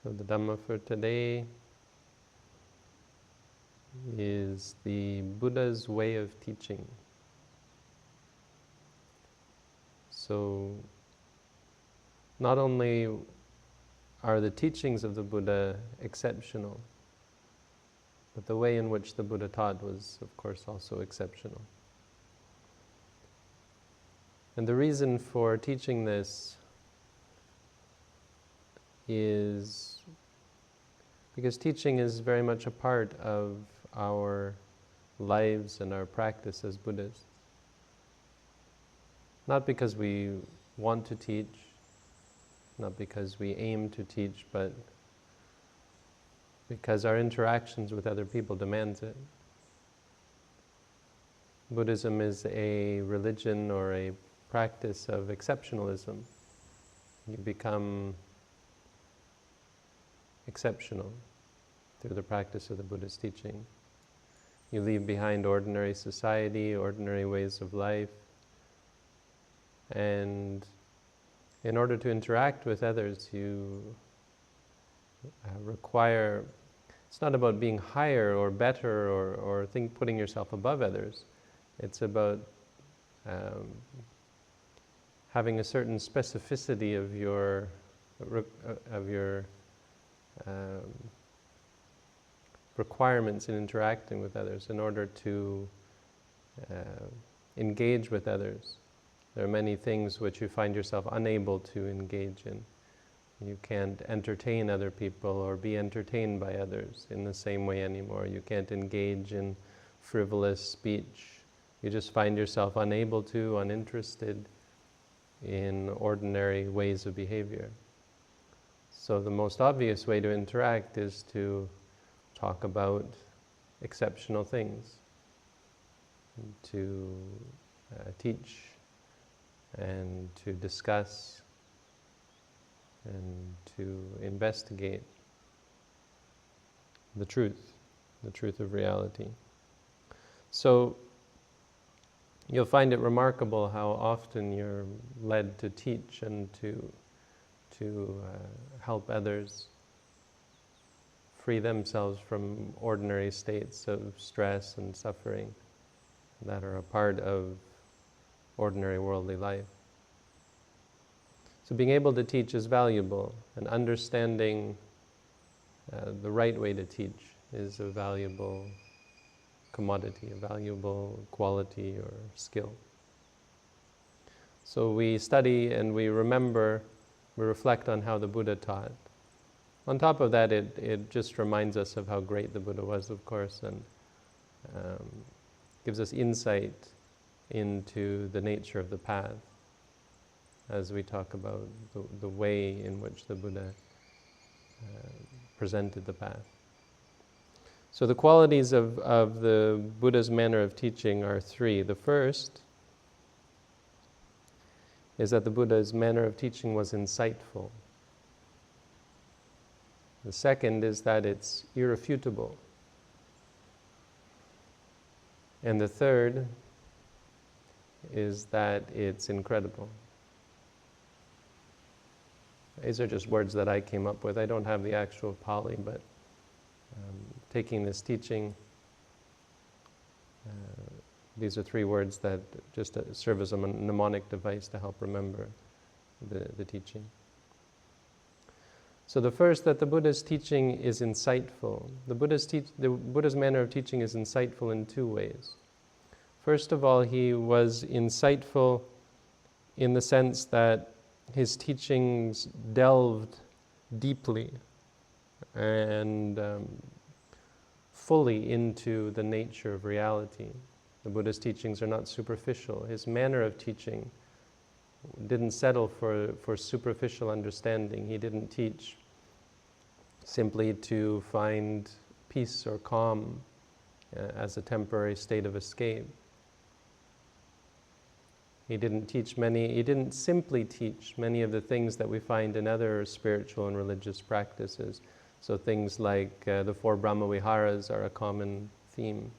So the Dhamma for today is the Buddha's way of teaching. So not only are the teachings of the Buddha exceptional, but the way in which the Buddha taught was, of course, also exceptional. And the reason for teaching this is because teaching is very much a part of our lives and our practice as Buddhists. Not because we want to teach, not because we aim to teach, but because our interactions with other people demands it. Buddhism is a religion or a practice of exceptionalism. You become exceptional through the practice of the Buddha's teaching. You leave behind ordinary society, ordinary ways of life, and in order to interact with others, you require, it's not about being higher or better or putting yourself above others. It's about having a certain specificity of your requirements in interacting with others in order to engage with others. There are many things which you find yourself unable to engage in. You can't entertain other people or be entertained by others in the same way anymore. You can't engage in frivolous speech. You just find yourself unable to, uninterested in ordinary ways of behavior. So the most obvious way to interact is to talk about exceptional things, to teach and to discuss and to investigate the truth of reality. So you'll find it remarkable how often you're led to teach and to help others free themselves from ordinary states of stress and suffering that are a part of ordinary worldly life. So being able to teach is valuable, and understanding the right way to teach is a valuable commodity, a valuable quality or skill. So we study and we remember, we reflect on how the Buddha taught. On top of that, it just reminds us of how great the Buddha was, of course, and gives us insight into the nature of the path as we talk about the way in which the Buddha presented the path. So the qualities of the Buddha's manner of teaching are three. The first is that the Buddha's manner of teaching was insightful. The second is that it's irrefutable. And the third is that it's incredible. These are just words that I came up with. I don't have the actual Pali, but taking this teaching, these are three words that just serve as a mnemonic device to help remember the teaching. So the first, that the Buddha's teaching is insightful. The Buddha's manner of teaching is insightful in two ways. First of all, he was insightful in the sense that his teachings delved deeply and fully into the nature of reality. The Buddha's teachings are not superficial. His manner of teaching didn't settle for superficial understanding. He didn't teach simply to find peace or calm as a temporary state of escape. He didn't simply teach many of the things that we find in other spiritual and religious practices. So things like the four Brahma-viharas are a common theme.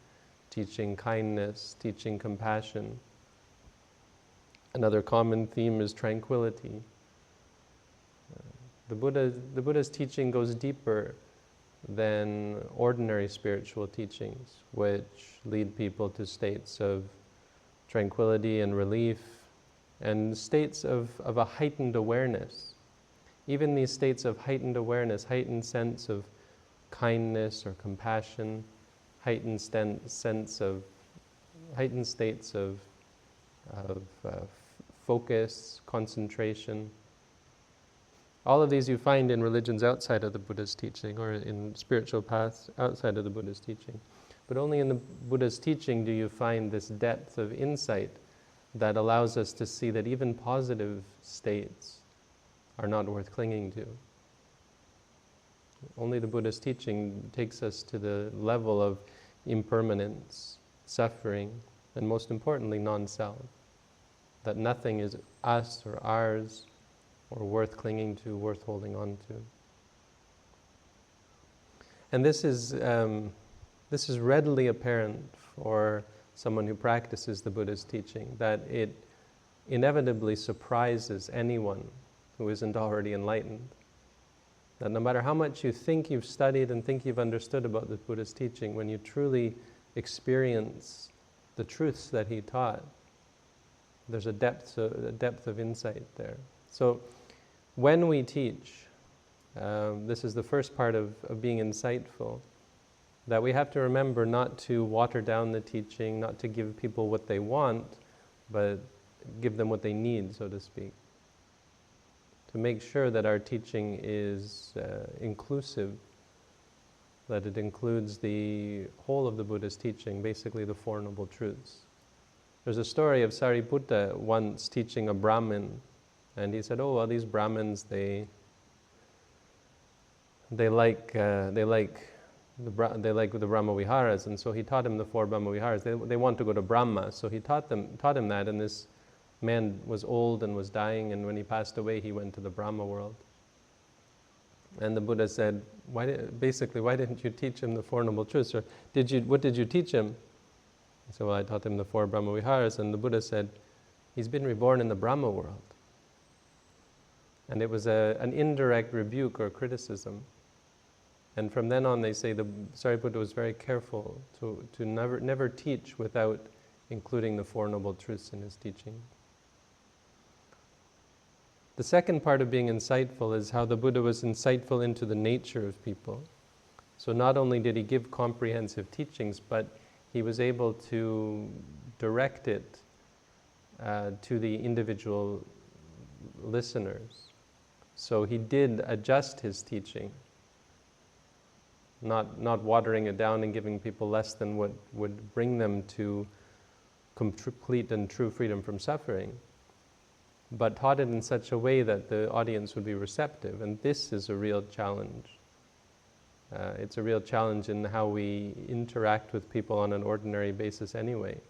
Teaching kindness, teaching compassion. Another common theme is tranquility. The Buddha's teaching goes deeper than ordinary spiritual teachings, which lead people to states of tranquility and relief, and states of a heightened awareness. Even these states of heightened awareness, heightened sense of kindness or compassion, heightened states of focus, concentration. All of these you find in religions outside of the Buddha's teaching, or in spiritual paths outside of the Buddha's teaching. But only in the Buddha's teaching do you find this depth of insight that allows us to see that even positive states are not worth clinging to. Only the Buddha's teaching takes us to the level of impermanence, suffering, and most importantly, non-self. That nothing is us or ours, or worth clinging to, worth holding on to. And this is readily apparent for someone who practices the Buddha's teaching, that it inevitably surprises anyone who isn't already enlightened. That no matter how much you think you've studied and think you've understood about the Buddha's teaching, when you truly experience the truths that he taught, there's a depth of insight there. So when we teach, this is the first part of being insightful, that we have to remember not to water down the teaching, not to give people what they want, but give them what they need, so to speak. To make sure that our teaching is inclusive, that it includes the whole of the Buddha's teaching, basically the Four Noble Truths. There's a story of Sariputta once teaching a Brahmin, and he said, "Oh, well, these Brahmins, they like the Brahma Viharas," and so he taught him the 4 Brahma Viharas. They want to go to Brahma, so he taught him that, and this man was old and was dying, and when he passed away, he went to the Brahma world. And the Buddha said, why didn't you teach him the Four Noble Truths? Or what did you teach him? He said, well, I taught him the 4 Brahma Viharas. And the Buddha said, he's been reborn in the Brahma world. And it was an indirect rebuke or criticism. And from then on, they say the Sariputta was very careful to never teach without including the Four Noble Truths in his teaching. The second part of being insightful is how the Buddha was insightful into the nature of people. So not only did he give comprehensive teachings, but he was able to direct it to the individual listeners. So he did adjust his teaching, not watering it down and giving people less than what would bring them to complete and true freedom from suffering, but taught it in such a way that the audience would be receptive. And this is a real challenge. It's a real challenge in how we interact with people on an ordinary basis anyway.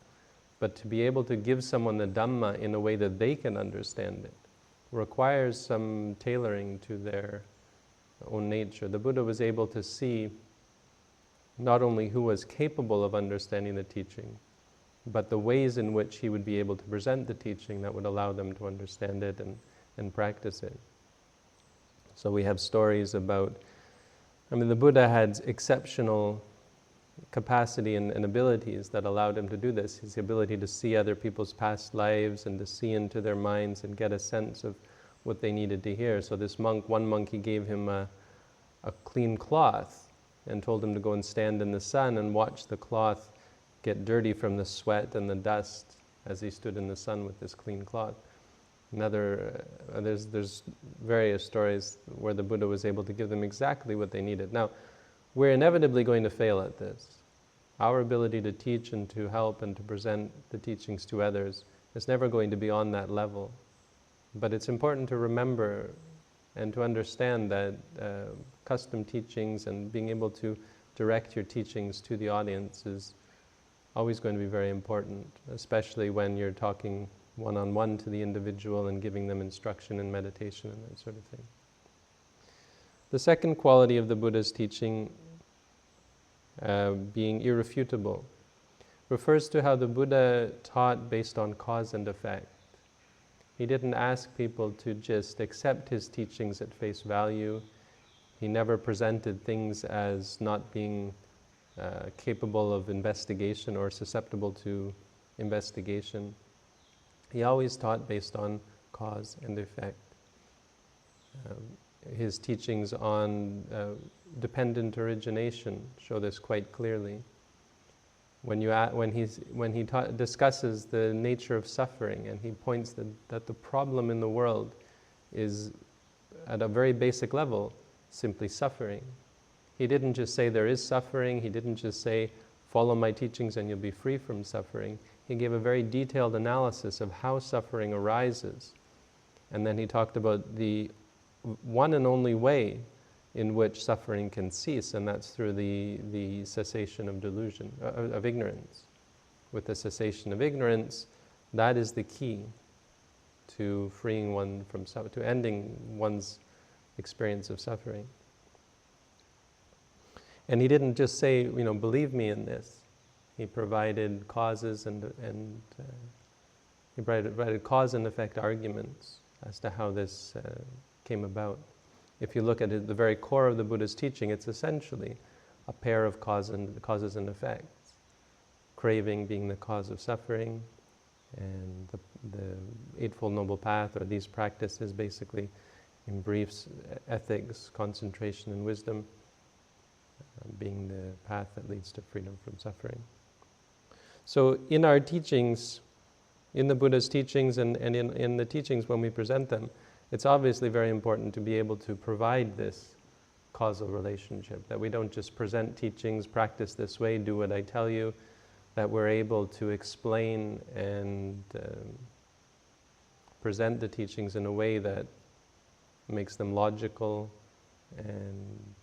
But to be able to give someone the Dhamma in a way that they can understand it requires some tailoring to their own nature. The Buddha was able to see not only who was capable of understanding the teaching, but the ways in which he would be able to present the teaching that would allow them to understand it and practice it. So we have stories about, the Buddha had exceptional capacity and abilities that allowed him to do this. His ability to see other people's past lives and to see into their minds and get a sense of what they needed to hear. So this one monk, he gave him a clean cloth and told him to go and stand in the sun and watch the cloth get dirty from the sweat and the dust as he stood in the sun with this clean cloth. There's various stories where the Buddha was able to give them exactly what they needed. Now, we're inevitably going to fail at this. Our ability to teach and to help and to present the teachings to others is never going to be on that level. But it's important to remember and to understand that custom teachings and being able to direct your teachings to the audience is always going to be very important, especially when you're talking one-on-one to the individual and giving them instruction in meditation and that sort of thing. The second quality of the Buddha's teaching, being irrefutable, refers to how the Buddha taught based on cause and effect. He didn't ask people to just accept his teachings at face value. He never presented things as not being capable of investigation or susceptible to investigation. He always taught based on cause and effect. His teachings on dependent origination show this quite clearly. When he discusses the nature of suffering, and he points that the problem in the world is, at a very basic level, simply suffering. He didn't just say there is suffering. He didn't just say, follow my teachings and you'll be free from suffering. He gave a very detailed analysis of how suffering arises. And then he talked about the one and only way in which suffering can cease, and that's through the cessation of delusion, of ignorance. With the cessation of ignorance, that is the key to freeing one from to ending one's experience of suffering. And he didn't just say, believe me in this. He provided causes and he provided cause and effect arguments as to how this came about. If you look at it, the very core of the Buddha's teaching, it's essentially a pair of causes and effects. Craving being the cause of suffering, and the Eightfold Noble Path, or these practices basically, in briefs, ethics, concentration, and wisdom, being the path that leads to freedom from suffering. So in our teachings, in the Buddha's teachings and in the teachings when we present them, it's obviously very important to be able to provide this causal relationship, that we don't just present teachings, practice this way, do what I tell you, that we're able to explain and present the teachings in a way that makes them logical and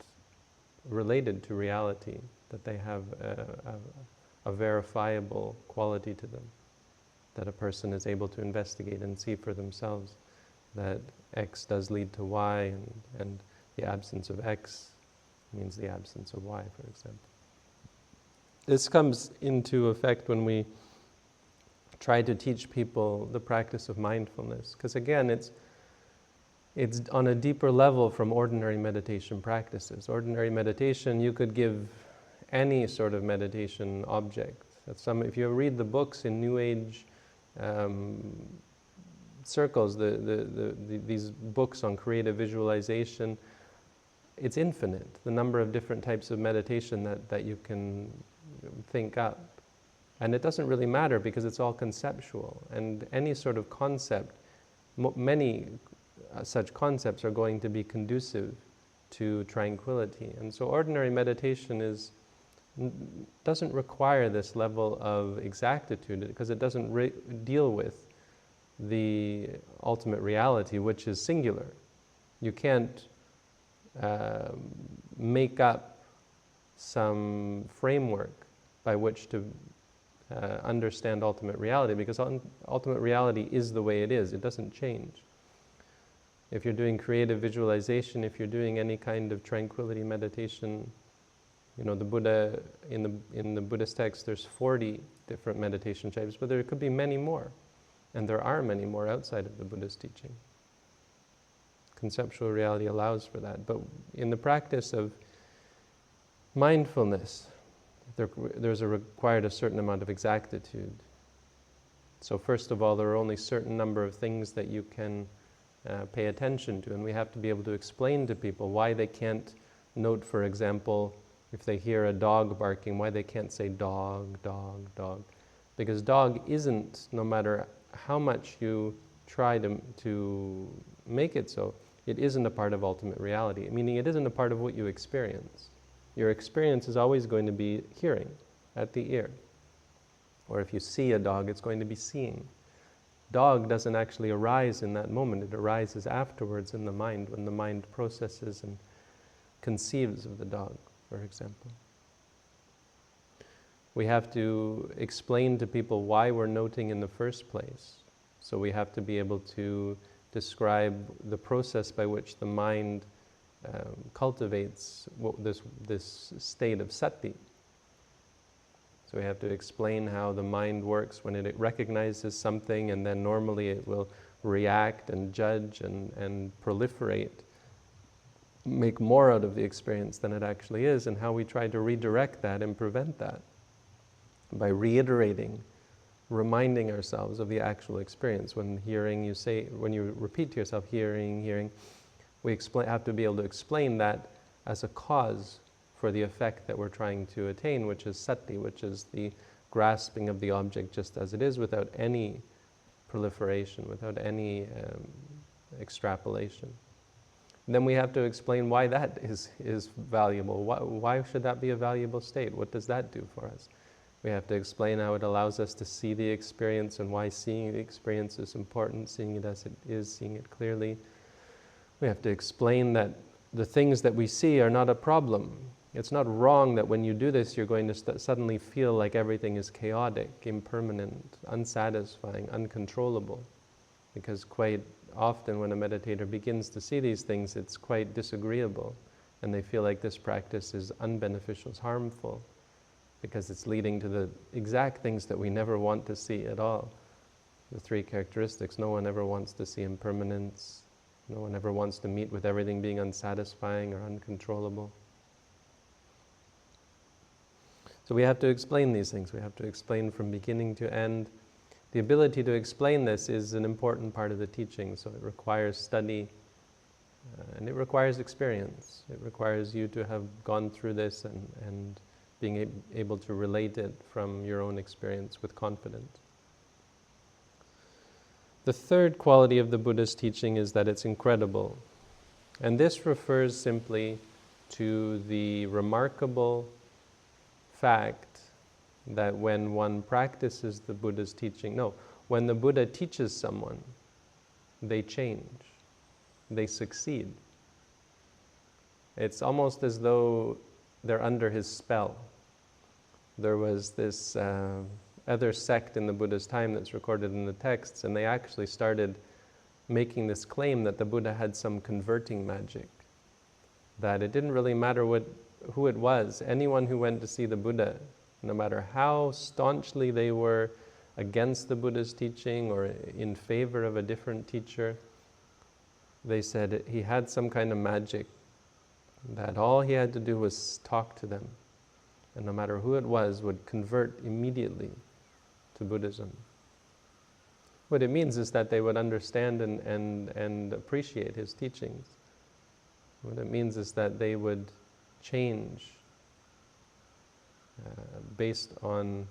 related to reality, that they have a verifiable quality to them, that a person is able to investigate and see for themselves that X does lead to Y, and the absence of X means the absence of Y, for example. This comes into effect when we try to teach people the practice of mindfulness, because again, it's on a deeper level from ordinary meditation practices. Ordinary meditation, you could give any sort of meditation object. If you read the books in New Age circles, these books on creative visualization, it's infinite, the number of different types of meditation that you can think up. And it doesn't really matter because it's all conceptual. And any sort of concept, many such concepts are going to be conducive to tranquility. And so ordinary meditation doesn't require this level of exactitude, because it doesn't deal with the ultimate reality, which is singular. You can't make up some framework by which to understand ultimate reality, because ultimate reality is the way it is. It doesn't change. If you're doing creative visualization, if you're doing any kind of tranquility meditation, the Buddha, in the Buddhist text, there's 40 different meditation types, but there could be many more. And there are many more outside of the Buddha's teaching. Conceptual reality allows for that. But in the practice of mindfulness, there's required a certain amount of exactitude. So first of all, there are only a certain number of things that you can pay attention to, and we have to be able to explain to people why they can't note, for example, if they hear a dog barking, why they can't say dog, dog, dog. Because dog isn't, no matter how much you try to make it so, it isn't a part of ultimate reality, meaning it isn't a part of what you experience. Your experience is always going to be hearing, at the ear. Or if you see a dog, it's going to be seeing. Dog doesn't actually arise in that moment. It arises afterwards in the mind, when the mind processes and conceives of the dog, for example. We have to explain to people why we're noting in the first place. So we have to be able to describe the process by which the mind cultivates this state of sati. So we have to explain how the mind works when it recognizes something, and then normally it will react and judge and proliferate, make more out of the experience than it actually is, and how we try to redirect that and prevent that by reiterating, reminding ourselves of the actual experience. When hearing, you say, when you repeat to yourself, hearing, we have to be able to explain that as a cause for the effect that we're trying to attain, which is sati, which is the grasping of the object just as it is, without any proliferation, without any extrapolation. Then we have to explain why that is valuable. Why should that be a valuable state? What does that do for us? We have to explain how it allows us to see the experience and why seeing the experience is important, seeing it as it is, seeing it clearly. We have to explain that the things that we see are not a problem. It's not wrong that when you do this, you're going to suddenly feel like everything is chaotic, impermanent, unsatisfying, uncontrollable. Because quite often when a meditator begins to see these things, it's quite disagreeable. And they feel like this practice is unbeneficial, it's harmful, because it's leading to the exact things that we never want to see at all. The three characteristics: no one ever wants to see impermanence, no one ever wants to meet with everything being unsatisfying or uncontrollable. So we have to explain these things. We have to explain from beginning to end. The ability to explain this is an important part of the teaching, so it requires study, and it requires experience. It requires you to have gone through this and being able to relate it from your own experience with confidence. The third quality of the Buddha's teaching is that it's incredible. And this refers simply to the remarkable fact that when one practices the Buddha's teaching, when the Buddha teaches someone, they change, they succeed. It's almost as though they're under his spell. There was this other sect in the Buddha's time that's recorded in the texts, and they actually started making this claim that the Buddha had some converting magic, that it didn't really matter who it was. Anyone who went to see the Buddha, no matter how staunchly they were against the Buddha's teaching or in favor of a different teacher, they said he had some kind of magic, that all he had to do was talk to them, and no matter who it was, would convert immediately to Buddhism. What it means is that they would understand and appreciate his teachings. What it means is that they would change based on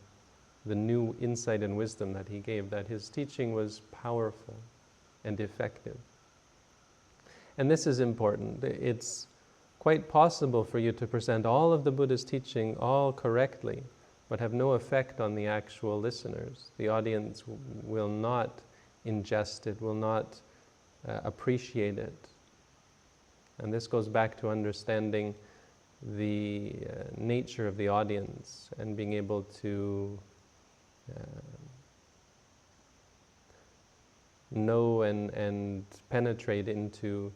the new insight and wisdom that he gave, that his teaching was powerful and effective. And this is important. It's quite possible for you to present all of the Buddha's teaching all correctly, but have no effect on the actual listeners. The audience will not ingest it, will not appreciate it. And this goes back to understanding the nature of the audience and being able to know and penetrate into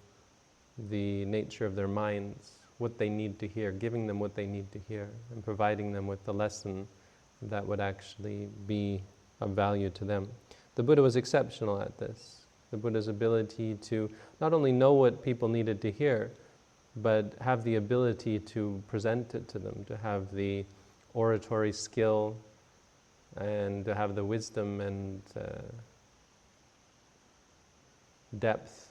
the nature of their minds, what they need to hear, giving them what they need to hear, and providing them with the lesson that would actually be of value to them. The Buddha was exceptional at this. The Buddha's ability to not only know what people needed to hear, but have the ability to present it to them, to have the oratory skill, and to have the wisdom and depth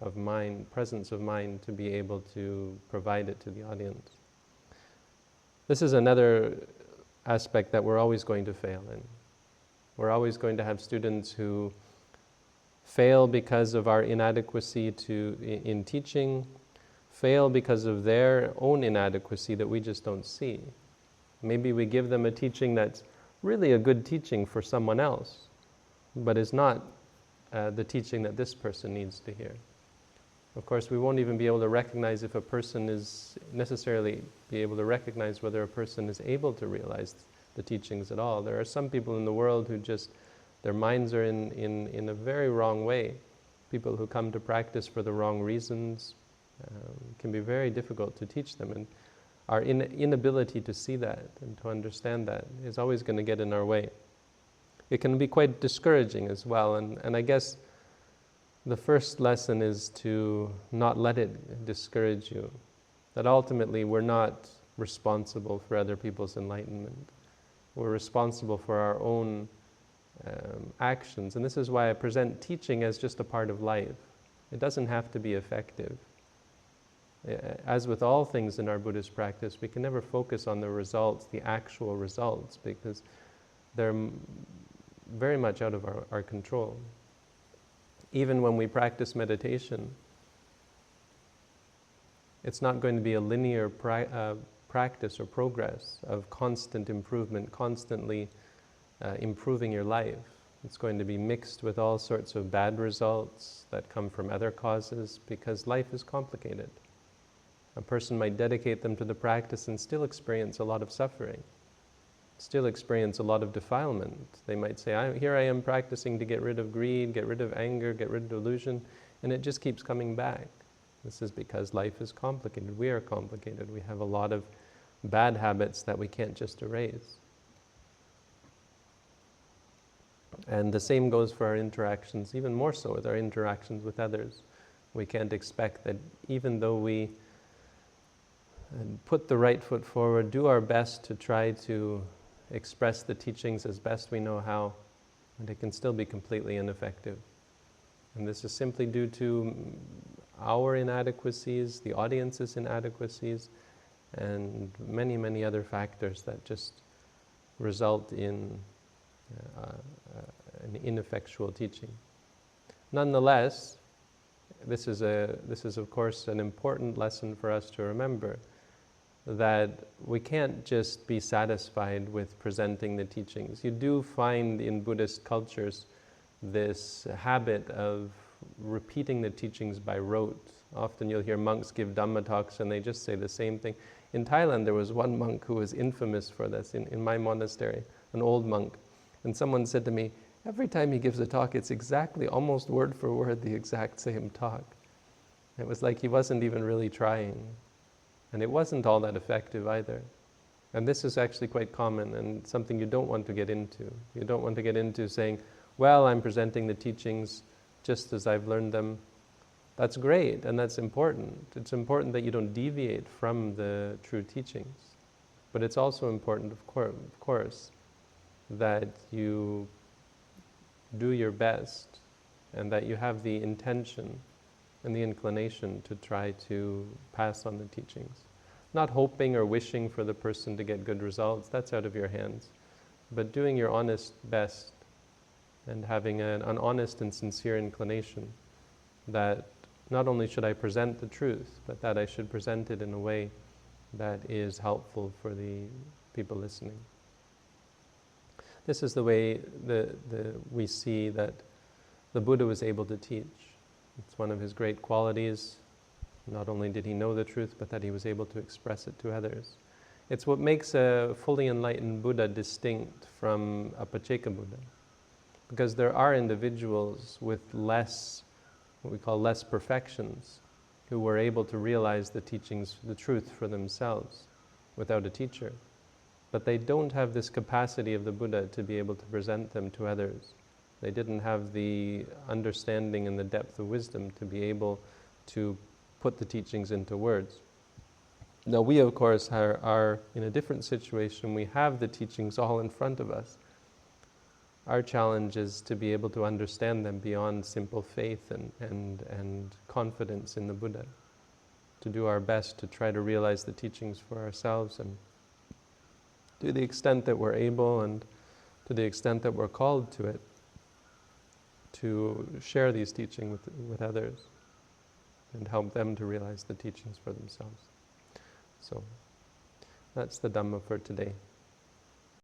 of mind, presence of mind, to be able to provide it to the audience. This is another aspect that we're always going to fail in. We're always going to have students who fail because of our inadequacy in teaching, fail because of their own inadequacy that we just don't see. Maybe we give them a teaching that's really a good teaching for someone else, but is not the teaching that this person needs to hear. Of course, we won't even be able to recognize if a person is necessarily be able to recognize whether a person is able to realize the teachings at all. There are some people in the world who just, their minds are in a very wrong way. People who come to practice for the wrong reasons. Can be very difficult to teach them, and our inability to see that and to understand that is always going to get in our way. It can be quite discouraging as well, and I guess the first lesson is to not let it discourage you. That ultimately we're not responsible for other people's enlightenment. We're responsible for our own actions. And this is why I present teaching as just a part of life. It doesn't have to be effective. As with all things in our Buddhist practice, we can never focus on the results, the actual results, because they're very much out of our control. Even when we practice meditation, it's not going to be a linear practice or progress of constant improvement, constantly improving your life. It's going to be mixed with all sorts of bad results that come from other causes, because life is complicated. A person might dedicate them to the practice and still experience a lot of suffering, still experience a lot of defilement. They might say, here I am practicing to get rid of greed, get rid of anger, get rid of delusion, and it just keeps coming back. This is because life is complicated. We are complicated. We have a lot of bad habits that we can't just erase. And the same goes for our interactions, even more so with our interactions with others. We can't expect that even though we put the right foot forward, do our best to try to express the teachings as best we know how, and it can still be completely ineffective. And this is simply due to our inadequacies, the audience's inadequacies, and many, many other factors that just result in an ineffectual teaching. Nonetheless, this is of course an important lesson for us to remember, that we can't just be satisfied with presenting the teachings. You do find in Buddhist cultures this habit of repeating the teachings by rote. Often you'll hear monks give Dhamma talks and they just say the same thing. In Thailand there was one monk who was infamous for this in my monastery, an old monk. And someone said to me, every time he gives a talk, it's exactly, almost word for word, the exact same talk. It was like he wasn't even really trying. And it wasn't all that effective either. And this is actually quite common and something you don't want to get into. You don't want to get into saying, well, I'm presenting the teachings just as I've learned them. That's great and that's important. It's important that you don't deviate from the true teachings. But it's also important, of course, that you do your best and that you have the intention and the inclination to try to pass on the teachings. Not hoping or wishing for the person to get good results, that's out of your hands. But doing your honest best and having an honest and sincere inclination that not only should I present the truth, but that I should present it in a way that is helpful for the people listening. This is the way we see that the Buddha was able to teach. It's one of his great qualities. Not only did he know the truth, but that he was able to express it to others. It's what makes a fully enlightened Buddha distinct from a Pacceka Buddha. Because there are individuals with less, what we call less perfections, who were able to realize the teachings, the truth for themselves without a teacher. But they don't have this capacity of the Buddha to be able to present them to others. They didn't have the understanding and the depth of wisdom to be able to put the teachings into words. Now we, of course, are in a different situation. We have the teachings all in front of us. Our challenge is to be able to understand them beyond simple faith and confidence in the Buddha. To do our best to try to realize the teachings for ourselves, and to the extent that we're able and to the extent that we're called to it, to share these teachings with others and help them to realize the teachings for themselves. So that's the Dhamma for today.